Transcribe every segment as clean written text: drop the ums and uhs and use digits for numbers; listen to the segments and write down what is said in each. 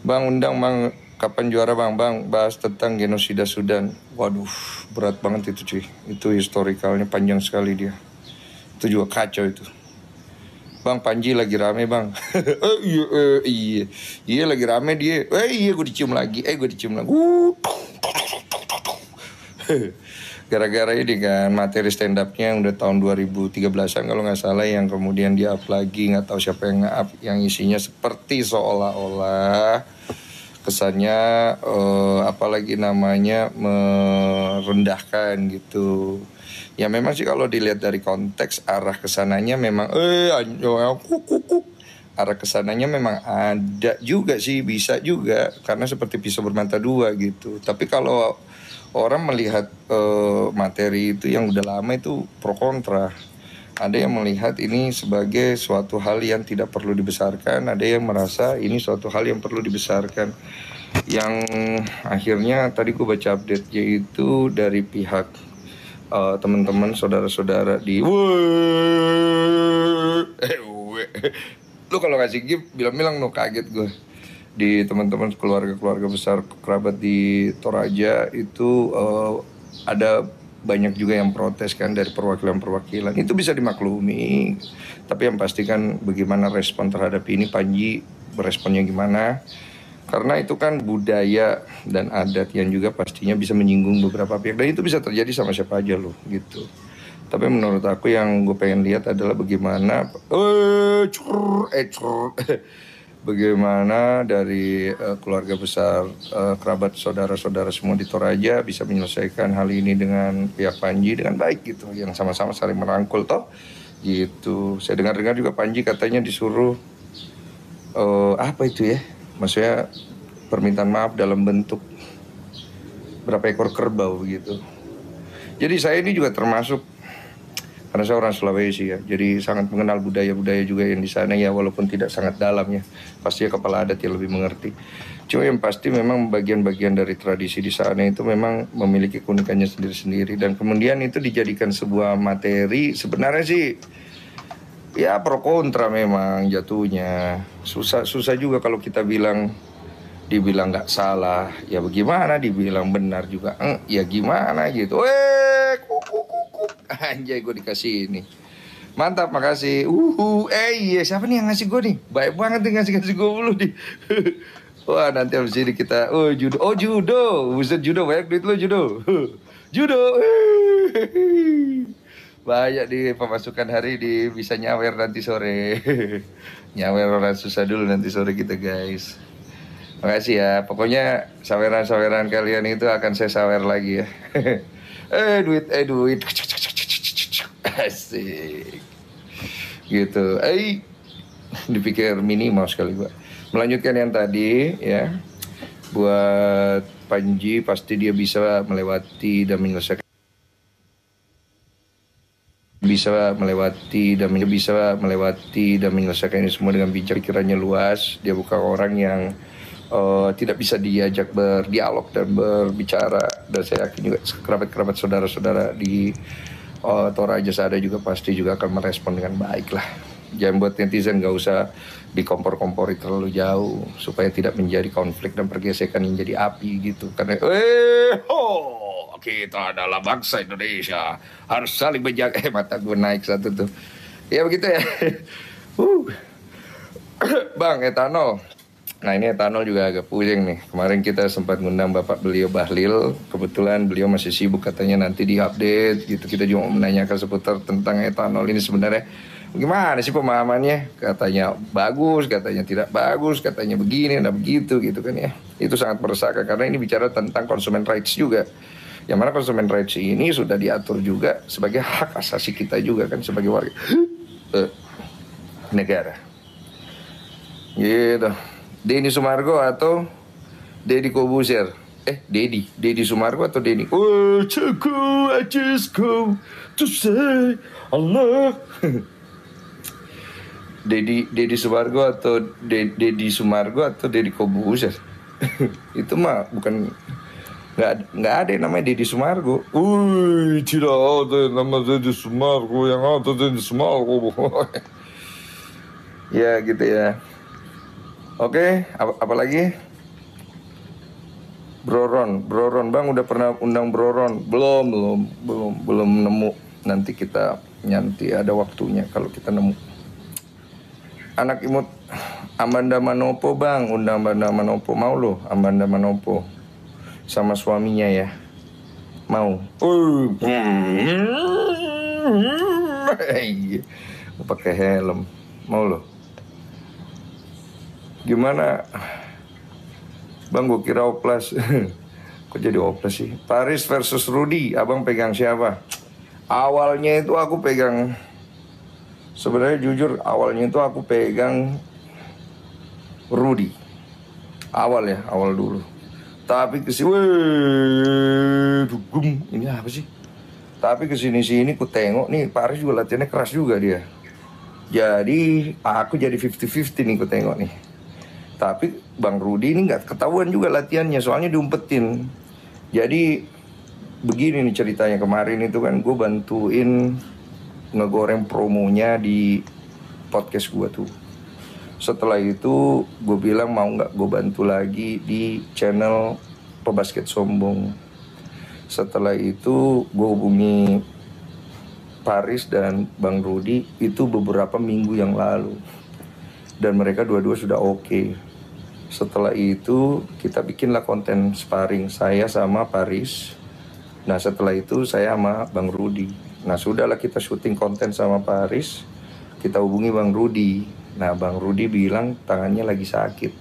Bang, undang bang, kapan juara bang? Bang, bahas tentang genosida Sudan. Waduh, berat banget itu cuy. Itu historikalnya panjang sekali dia. Itu juga kacau itu. Bang, Panji lagi rame bang. Iya, iya lagi rame dia. Iya gue dicium lagi. Gue dicium lagi. Gara-gara ini kan materi stand up-nya yang udah tahun 2013-an kalau nggak salah, yang kemudian di-up lagi, nggak tahu siapa yang nge-up, yang isinya seperti seolah-olah kesannya apalagi namanya merendahkan gitu. Ya memang sih kalau dilihat dari konteks arah kesananya memang arah kesananya memang ada juga sih, bisa juga karena seperti pisau bermata dua gitu. Tapi kalau orang melihat materi itu yang udah lama itu pro kontra. Ada yang melihat ini sebagai suatu hal yang tidak perlu dibesarkan, ada yang merasa ini suatu hal yang perlu dibesarkan. Yang akhirnya tadi gue baca update yaitu dari pihak teman-teman saudara-saudara di lu kalau ngasih gift bilang-bilang no, kaget gue. Di teman-teman keluarga-keluarga besar kerabat di Toraja itu ada banyak juga yang protes kan dari perwakilan-perwakilan. Itu bisa dimaklumi, tapi yang pasti kan bagaimana respon terhadap ini, Panji beresponnya gimana. Karena itu kan budaya dan adat yang juga pastinya bisa menyinggung beberapa pihak, dan itu bisa terjadi sama siapa aja loh gitu. Tapi menurut aku yang gue pengen lihat adalah bagaimana bagaimana dari keluarga besar, kerabat saudara-saudara semua di Toraja bisa menyelesaikan hal ini dengan pihak Panji dengan baik gitu, yang sama-sama saling merangkul toh gitu. Saya dengar-dengar juga Panji katanya disuruh apa itu ya, maksudnya permintaan maaf dalam bentuk berapa ekor kerbau gitu. Jadi saya ini juga termasuk, karena saya orang Sulawesi ya, jadi sangat mengenal budaya-budaya juga yang di sana ya, walaupun tidak sangat dalam ya, pasti kepala adat yang lebih mengerti. Cuma yang pasti memang bagian-bagian dari tradisi di sana itu memang memiliki keunikannya sendiri-sendiri, dan kemudian itu dijadikan sebuah materi. Sebenarnya sih ya pro kontra memang jatuhnya. Susah juga kalau kita dibilang nggak salah ya bagaimana, dibilang benar juga ya gimana gitu. Anjay, gue dikasih ini. Mantap, makasih. Iya, siapa nih yang ngasih gue nih? Baik banget nih ngasih gue dulu nih. Wah, nanti habis ini kita, judo. Oh, judo. Buset, judo. Banyak duit lo, judo. Judo. Banyak di pemasukan hari di bisa nyawer nanti sore. Nyawer orang susah dulu nanti sore kita, guys. Makasih ya. Pokoknya saweran-saweran kalian itu akan saya sawer lagi ya. Duit. Asik. Gitu. Dipikir minimal sekali gua. Melanjutkan yang tadi ya. Buat Panji pasti dia bisa melewati dan menyelesaikan ini semua dengan bijak. Pikirannya luas, dia bukan orang yang tidak bisa diajak berdialog dan berbicara. Dan saya yakin juga kerabat-kerabat saudara-saudara di Toraja ada juga pasti juga akan merespon dengan baik lah. Jangan buat netizen gak usah dikompor-kompori terlalu jauh supaya tidak menjadi konflik dan pergesekan yang jadi api gitu. Karena kita adalah bangsa Indonesia, harus saling menjaga. Mata gue naik satu tuh. Ya begitu ya. Bang, etanol. Nah ini etanol juga agak pusing nih. Kemarin kita sempat ngundang Bapak beliau Bahlil. Kebetulan beliau masih sibuk, katanya nanti di-update gitu. Kita juga mau menanyakan seputar tentang etanol ini sebenarnya gimana sih pemahamannya. Katanya bagus, katanya tidak bagus, katanya begini, dan begitu gitu kan ya. Itu sangat meresahkan karena ini bicara tentang consumer rights juga. Yang mana consumer rights ini sudah diatur juga sebagai hak asasi kita juga kan sebagai warga negara. Gitu. Denny Sumargo atau Deddy Kobuser? Deddy Sumargo atau Denny? I just go to say Allah. Deddy Sumargo atau Deddy Sumargo atau Deddy Kobuser? Itu mah bukan, nggak ada yang namanya Deddy Sumargo. Tidak ada nama Deddy Sumargo, yang ada Deddy Sumargo. Ya gitu ya. Oke, apa lagi? Broron bang, udah pernah undang Broron? Belum nemu. Nanti ada waktunya kalau kita nemu. Anak imut Amanda Manopo bang, undang Amanda Manopo, mau loh Amanda Manopo sama suaminya ya, mau. Pakai helm, mau loh. Gimana bang, gue kira oplas. Kok jadi oplas sih? Paris versus Rudy, abang pegang siapa? Awalnya itu aku pegang, sebenarnya jujur awalnya itu aku pegang Rudy. Awal dulu. Tapi ini apa sih? Tapi kesini-sini ku tengok nih Paris juga latihannya keras juga dia. Jadi aku jadi 50-50 nih ku tengok nih. Tapi Bang Rudy ini nggak ketahuan juga latihannya, soalnya diumpetin. Jadi begini nih ceritanya, kemarin itu kan gue bantuin ngegoreng promonya di podcast gue tuh. Setelah itu gue bilang mau nggak gue bantu lagi di channel Pebasket Sombong. Setelah itu gue hubungi Paris dan Bang Rudy itu beberapa minggu yang lalu, dan mereka dua-dua sudah oke. Setelah itu kita bikinlah konten sparring saya sama Paris. Nah setelah itu saya sama Bang Rudy. Nah sudahlah kita syuting konten sama Paris, kita hubungi Bang Rudy. Nah Bang Rudy bilang tangannya lagi sakit,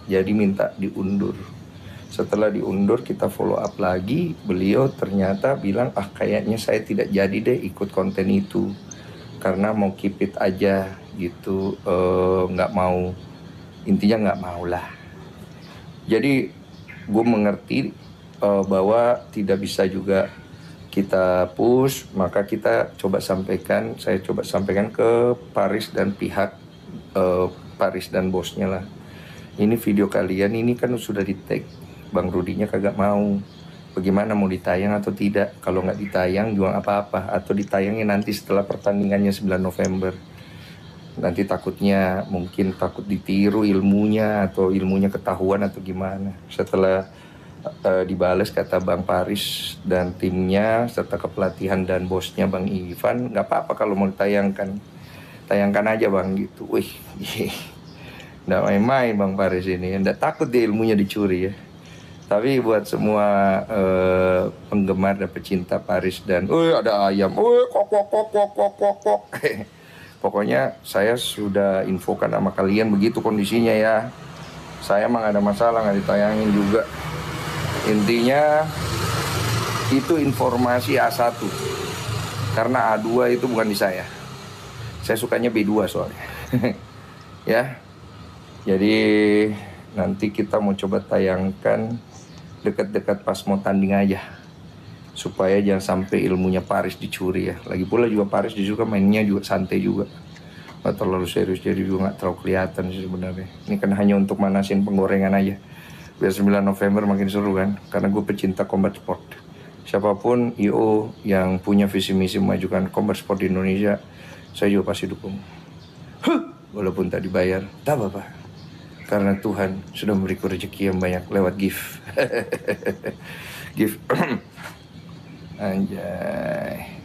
jadi minta diundur. Setelah diundur kita follow up lagi, beliau ternyata bilang kayaknya saya tidak jadi deh ikut konten itu, karena mau keep it aja gitu, nggak mau, intinya nggak mau lah. Jadi gue mengerti bahwa tidak bisa juga kita push, maka saya coba sampaikan ke Paris dan pihak Paris dan bosnya lah. Ini video kalian ini kan sudah di tag, Bang Rudinya kagak mau. Bagaimana, mau ditayang atau tidak? Kalau nggak ditayang juga apa-apa, atau ditayangnya nanti setelah pertandingannya 9 November. Nanti takut ditiru ilmunya, atau ilmunya ketahuan atau gimana. Setelah dibales kata Bang Paris dan timnya serta kepelatihan dan bosnya Bang Ivan, nggak apa-apa kalau mau ditayangkan, tayangkan aja bang gitu. Wih, nggak main-main Bang Paris ini, nggak takut dia ilmunya dicuri ya. Tapi buat semua penggemar dan pecinta Paris dan ada ayam, kok. Pokoknya saya sudah infokan sama kalian begitu kondisinya ya. Saya emang ada masalah, nggak ditayangin juga. Intinya itu informasi A1, karena A2 itu bukan di saya. Saya sukanya B2 soalnya. Ya. Jadi nanti kita mau coba tayangkan dekat-dekat pas mau tanding aja, supaya jangan sampai ilmunya Paris dicuri ya. Lagi pula juga Paris juga mainnya juga santai juga, nggak terlalu serius, jadi juga nggak terlalu kelihatan sih sebenarnya. Ini kan hanya untuk manasin penggorengan aja, biar 9 November makin seru kan. Karena gue pecinta combat sport. Siapapun IO yang punya visi misi memajukan combat sport di Indonesia, saya juga pasti dukung. Walaupun tak dibayar, tak apa-apa, karena Tuhan sudah memberiku rezeki yang banyak lewat gift. Gift. Anjay.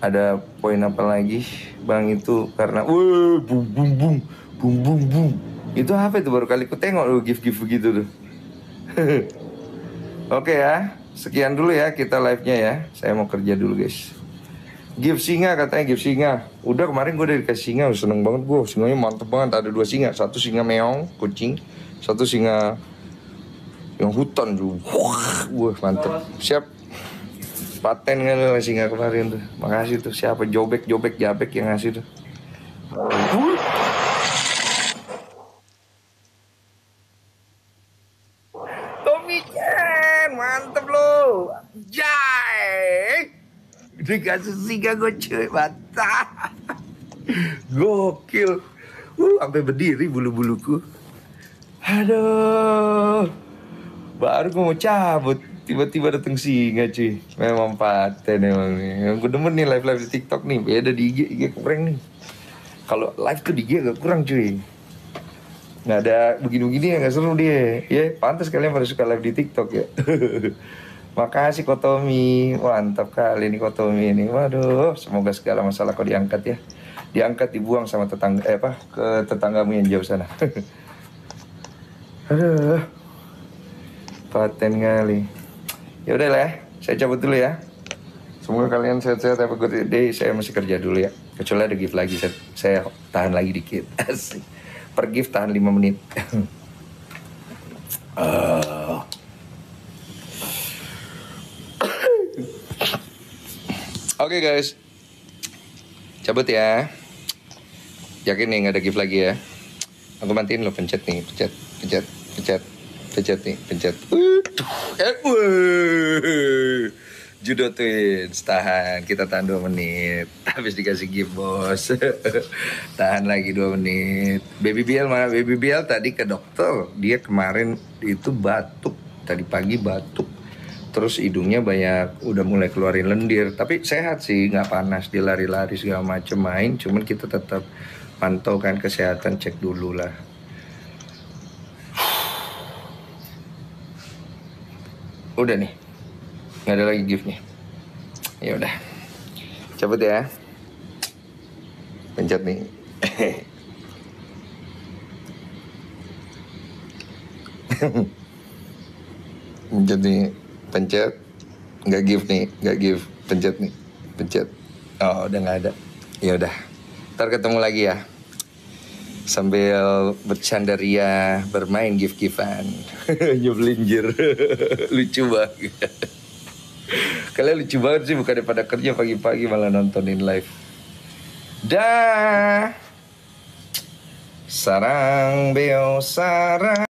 Ada poin apa lagi bang itu? Karena bum bum bum. Itu apa itu, baru kali ku tengok lu gift begitu tuh. Oke ya, sekian dulu ya kita live-nya ya. Saya mau kerja dulu guys. Gift singa katanya, gift singa. Udah kemarin gue udah dikasih singa, seneng banget gue. Singanya mantep banget, ada 2 singa. Satu singa meong, kucing. Satu singa yang hutan juga. Wah mantep. Siap. Paten kali lah singa kemarin tuh. Makasih tuh, siapa? Jabek yang ngasih tuh. Tommy-chan, mantep lo. Jai. Dikasih singa gue cuy, mantap. Gokil. Sampai berdiri bulu-buluku. Aduh. Baru gue mau cabut. Tiba-tiba dateng singa cuy. Memang paten emang nih. Yang gue demen nih live-live di TikTok nih. Beda di IG kurang nih. Kalau live tuh di IG agak kurang cuy. Nggak ada begini-begini ya, nggak seru dia. Ya pantas kalian pada suka live di TikTok ya. Makasih Kotomi. Mantap kali nih Kotomi ini. Waduh, semoga segala masalah kau diangkat ya. Diangkat, dibuang sama tetangga ke tetanggamu yang jauh sana. Aduh. Paten kali. Ya udah lah, saya cabut dulu ya. Semoga kalian sehat-sehat, have a good day. Saya masih kerja dulu ya. Kecuali ada gift lagi, saya tahan lagi dikit. Asik. Per gift tahan 5 menit. Oke guys, cabut ya. Yakin nih nggak ada gift lagi ya. Aku matiin lo, pencet nih, pencet nih, pencet. Judo Twins, tahan, kita tahan 2 menit. Habis dikasih gift bos. Tahan lagi 2 menit. Baby Biel mana? Baby Biel tadi ke dokter. Dia kemarin itu batuk, tadi pagi batuk. Terus hidungnya banyak, udah mulai keluarin lendir. Tapi sehat sih, nggak panas. Dia lari-lari segala macem main. Cuman kita tetap pantau kan kesehatan, cek dulu lah. Udah nih, nggak ada lagi gift nih. Ya udah, cabut ya. Pencet nih. Pencet nih, pencet. Nggak gift nih, nggak gift. Pencet nih, pencet. Oh, udah nggak ada. Ya udah, ntar ketemu lagi ya. Sambil bercandaria, bermain gift-giftan. Nyebelinjir. Lucu banget. Kalian lucu banget sih, bukan pada kerja pagi-pagi malah nontonin live. Dah. Sarang beo sarang.